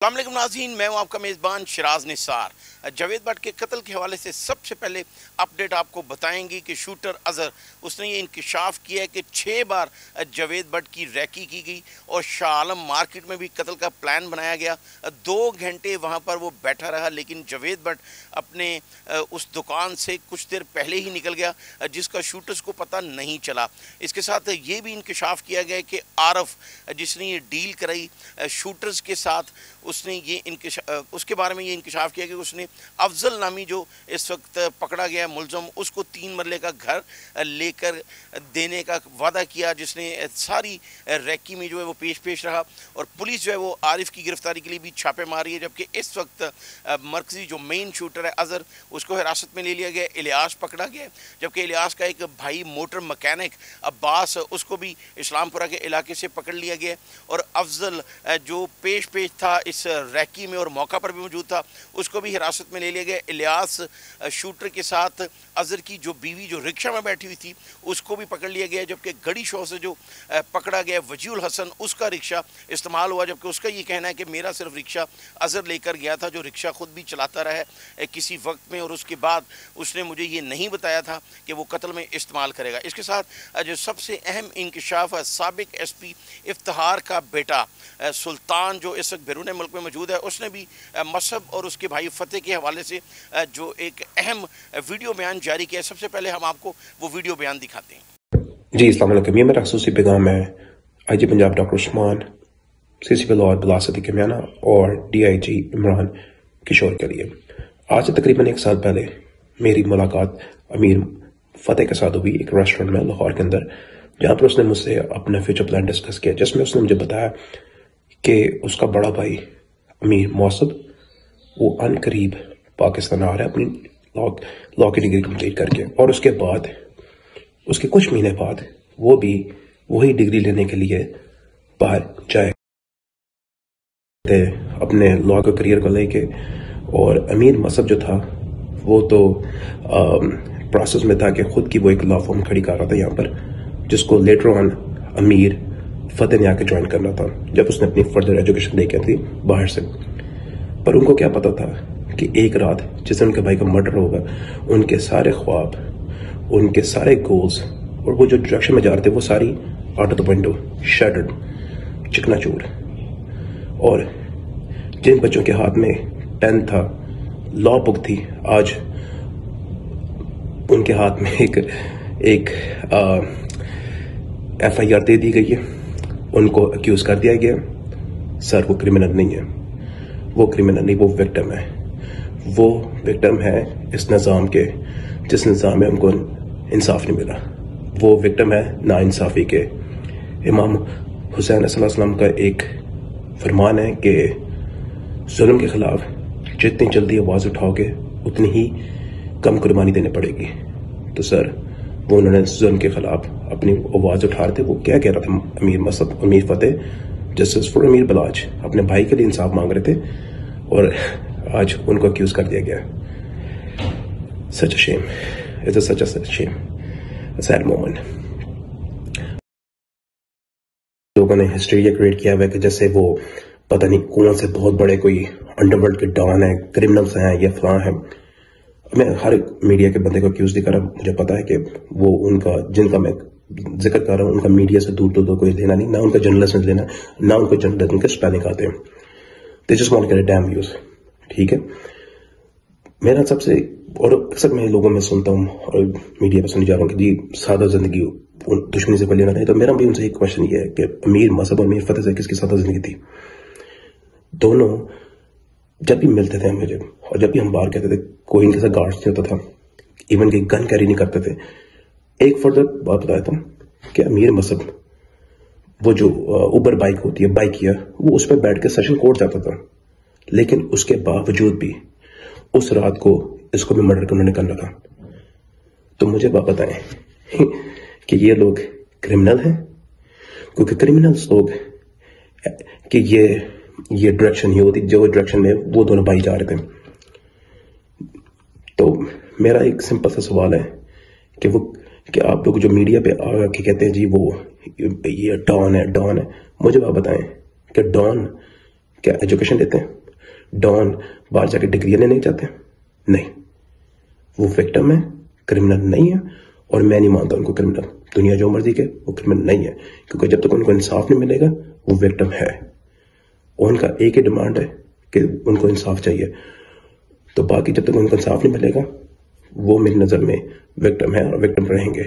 अस्सलाम वालेकुम नाज़रीन, मैं हूं आपका मेज़बान शिराज निसार। जावेद भट्ट के कत्ल के हवाले से सबसे पहले अपडेट आपको बताएंगे कि शूटर अज़हर उसने ये इंकशाफ किया है कि 6 बार जावेद भट्ट की रैकी की गई और शाह आलम मार्केट में भी कत्ल का प्लान बनाया गया। 2 घंटे वहां पर वो बैठा रहा, लेकिन जावेद भट्ट अपने उस दुकान से कुछ देर पहले ही निकल गया, जिसका शूटर्स को पता नहीं चला। इसके साथ ये भी इंकशाफ किया गया कि आरफ जिसने ये डील कराई शूटर्स के साथ, उसने ये उसके बारे में ये इंकशाफ किया कि उसने अफजल नामी जो इस वक्त पकड़ा गया मुलजम, उसको 3 मरले का घर लेकर देने का वादा किया, जिसने सारी रैकी में जो है वो पेश रहा। और पुलिस जो है वो आरिफ की गिरफ्तारी के लिए भी छापे मार रही है, जबकि इस वक्त मरकजी जो मेन शूटर है अज़हर, उसको हिरासत में ले लिया गया। इलियास पकड़ा गया, जबकि इलियास का एक भाई मोटर मैकेनिक अब्बास, उसको भी इस्लामपुरा के इलाके से पकड़ लिया गया। और अफजल जो पेश था इस रैकी में और मौका पर भी मौजूद था, उसको भी हिरासत में ले लिया गया। इलियास शूटर के साथ अज़हर की जो बीवी जो रिक्शा में बैठी हुई थी, उसको भी पकड़ लिया गया, जबकि गड़ी शो से जो पकड़ा गया वजीउल हसन, उसका रिक्शा इस्तेमाल हुआ, जबकि उसका ये कहना है कि मेरा सिर्फ रिक्शा अज़हर लेकर गया था, जो रिक्शा खुद भी चलाता रहा है किसी वक्त में, और उसके बाद उसने मुझे ये नहीं बताया था कि वो कत्ल में इस्तेमाल करेगा। इसके साथ जो सबसे अहम इंकशाफ है, साबिक SP इफ्तिहार का बेटा सुल्तान जो इस वक्त बैरून मुल्क में मौजूद है, उसने भी मसहब और उसके भाई फतेह के हवाले से जो एक अहम वीडियो बयान जारी किया है। सबसे पहले हम आपको वो वीडियो बयान दिखाते हैं। जी अस्सलाम वालेकुम, ये मेरा खसूसी पैगाम है IG Punjab doctor Usman, CC Lahore Bilal Siddiqui Miana और DIG इमरान किशोर के लिए। आज से तकरीबन 1 साल पहले मेरी मुलाकात अमीर फतेह के साथ हुई एक रेस्टोरेंट में लाहौर के अंदर, जहाँ पर उसने मुझसे अपना फ्यूचर प्लान डिस्कस किया, जिसमें उसने मुझे बताया कि उसका बड़ा भाई अमीर मौसद वो अनकरीब पाकिस्तान आ रहा है अपनी लॉ की डिग्री कंप्लीट करके, और उसके बाद उसके कुछ महीने बाद वो भी वही डिग्री लेने के लिए बाहर जाए अपने लॉ के करियर को लेके। और अमीर मसहब जो था वो तो प्रोसेस में था कि खुद की वो एक लॉ फर्म खड़ी कर रहा था यहाँ पर, जिसको लेटर ऑन अमीर फतेह ने आके ज्वाइन करना था जब उसने अपनी फर्दर एजुकेशन लेके थी बाहर से। पर उनको क्या पता था कि एक रात जिस दिन उनके भाई का मर्डर होगा, उनके सारे ख्वाब, उनके सारे गोल्स और वो जो डायरेक्शन में जा रहे थे, वो सारी out of the window, shattered, चिकनाचूर। और जिन बच्चों के हाथ में पेन था, लॉ बुक थी, आज उनके हाथ में एक FIR दे दी गई है, उनको अक्यूज कर दिया गया। सर वो क्रिमिनल नहीं है, वो क्रिमिनल नहीं, वो विक्टिम है। वो विक्टिम है इस निज़ाम के, जिस निज़ाम में उनको इंसाफ नहीं मिला। वो विक्टिम है नाइंसाफ़ी के। इमाम हुसैन अलैहिस्सलाम का एक फरमान है कि जुल्म के खिलाफ जितनी जल्दी आवाज़ उठाओगे उतनी ही कम कुर्बानी देनी पड़ेगी। तो सर वो उन्होंने जुल्म के खिलाफ अपनी आवाज़ उठा रहे थे। वो क्या कह रहा था अमीर मसहब, अमीर फतेह, जस्टिस फॉर अमीर बलाज, अपने भाई के लिए इंसाफ मांग रहे थे, और आज उनको अक्यूज कर दिया गया। Such a shame, it's such a shame, a sad moment. लोगों ने हिस्ट्री क्रिएट किया हुआ है कि जैसे वो पता नहीं कौन से बहुत बड़े कोई अंडरवर्ल्ड के डॉन है, क्रिमिनल्स हैं या फलां हैं। मैं हर मीडिया के बंदे को अक्यूज नहीं कर रहा, मुझे पता है कि वो उनका जिनका मैं जिक्र कर रहा हूँ उनका मीडिया से दूर दूर कोई लेना नहीं, ना उनका जर्नलिज्म लेना, ना उनको जर्नलिज्म के स्पेलिंग आते हैं। They just want to get a damn views. ठीक है, मेरा सबसे, और अक्सर मैं लोगों में सुनता हूँ और मीडिया पर सुन जा रहा हूँ कि जी सादा जिंदगी दुश्मनी से कोई लेना नहीं। तो मेरा भी उनसे एक क्वेश्चन ये है कि अमीर मसहब और अमीर फतेह से किसकी सादा जिंदगी थी? दोनों जब भी मिलते थे मुझे, और जब भी हम बाहर कहते थे, कोई इनके साथ गार्ड्स नहीं होता था, इवन कि गन कैरी नहीं करते थे। एक फर्दर बात बताया था कि अमीर मसहब वो जो उबर बाइक होती है, बाइकिया, वो उस पर बैठ के सेशन कोर्ट जाता था, लेकिन उसके बावजूद भी उस रात को इसको भी मर्डर उन्होंने करना था। तो मुझे बात बताएं कि ये लोग क्रिमिनल हैं? क्योंकि क्रिमिनल्स लोग कि ये डायरेक्शन ही होती, जो डायरेक्शन में वो दोनों भाई जा रहे थे। तो मेरा एक सिंपल सा सवाल है कि आप लोग जो मीडिया पे आके कहते हैं जी वो ये डॉन है, मुझे बात बताएं कि डॉन کیا ایجوکیشن لیتے ہیں؟ ڈان باہر جا کے ڈگری لینے جاتے ہیں؟ نہیں، وہ وکٹم ہے، کرمنل نہیں ہے، اور میں نہیں مانتا ان کو کرمنل. دنیا جو مرضی کے وہ کرمنل نہیں ہے، کیونکہ جب تک ان کو انصاف نہیں ملے گا وہ وکٹم ہے. اور ان کا ایک ہی ڈیمانڈ ہے کہ ان کو انصاف چاہیے. تو باقی جب تک ان کو انصاف نہیں ملے گا وہ میری نظر میں وکٹم ہے اور وکٹم رہیں گے.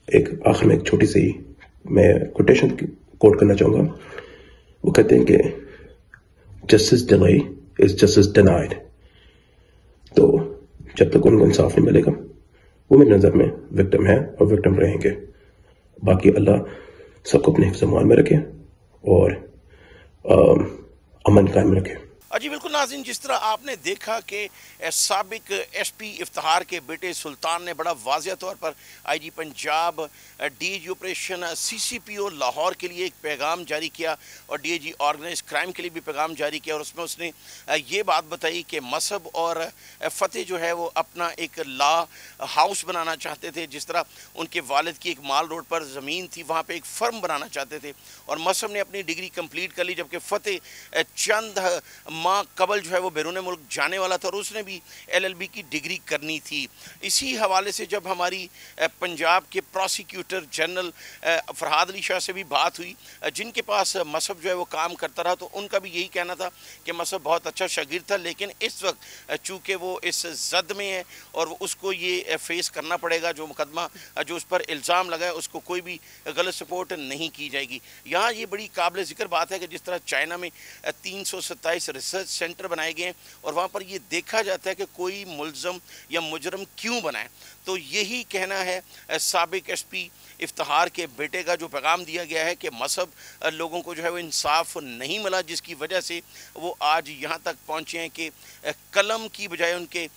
ایک آخر میں ایک چھوٹی سی میں کوٹیشن کوٹ کرنا چاہوں گا. وہ کہتے ہیں کہ justice delay is justice denied. تو جب تک ان کو انصاف نہیں ملے گا وہ میری نظر میں وکٹم ہے اور وکٹم رہیں گے. باقی اللہ سب کو اپنے حفظ و امان میں رکھے اور امن قائم رکھے. جی بالکل ناظرین، جس طرح آپ نے دیکھا کہ سابق ایس پی افتخار کے بیٹے سلطان نے بڑا واضح طور پر I G Punjab, D I G operation, C C P O Lahore کے لیے ایک پیغام جاری کیا اور D I G organise crime کے لیے بھی پیغام جاری کیا، اور اس میں اس نے یہ بات بتائی کہ مصعب اور فتح جو ہے وہ اپنا ایک لا ہاؤس بنانا چاہتے تھے. جس طرح ان کے والد کی ایک مال روڈ پر زمین تھی، وہاں پہ ایک فرم بنانا چاہتے تھے، اور مصعب نے اپنی ڈگری کمپلیٹ کر لی، جبکہ فتح چند ماہ قبل جو ہے وہ بیرون ملک جانے والا تھا اور اس نے بھی ایل ایل بی کی ڈگری کرنی تھی. اسی حوالے سے جب ہماری پنجاب کے پروسیکیوٹر جنرل فرحاد علی شاہ سے بھی بات ہوئی، جن کے پاس مصعب جو ہے وہ کام کرتا رہا، تو ان کا بھی یہی کہنا تھا کہ مصعب بہت اچھا شاگرد تھا، لیکن اس وقت چونکہ وہ اس زد میں ہے اور اس کو یہ فیس کرنا پڑے گا، جو مقدمہ جو اس پر الزام لگا ہے اس کو کوئی بھی غلط سپورٹ نہیں کی جائے گی. یہاں یہ بڑی قابل ذکر بات ہے کہ جس طرح چائنا میں 327 ریسرچ سینٹر بنائے گئے ہیں اور وہاں پر یہ دیکھا جاتا ہے کہ کوئی ملزم یا مجرم کیوں بنائے. تو یہی کہنا ہے سابق ایس پی افتخار کے بیٹے کا، جو پیغام دیا گیا ہے کہ مصعب لوگوں کو جو ہے وہ انصاف نہیں ملا، جس کی وجہ سے وہ آج یہاں تک پہنچے ہیں کہ قلم کی بجائے ان کے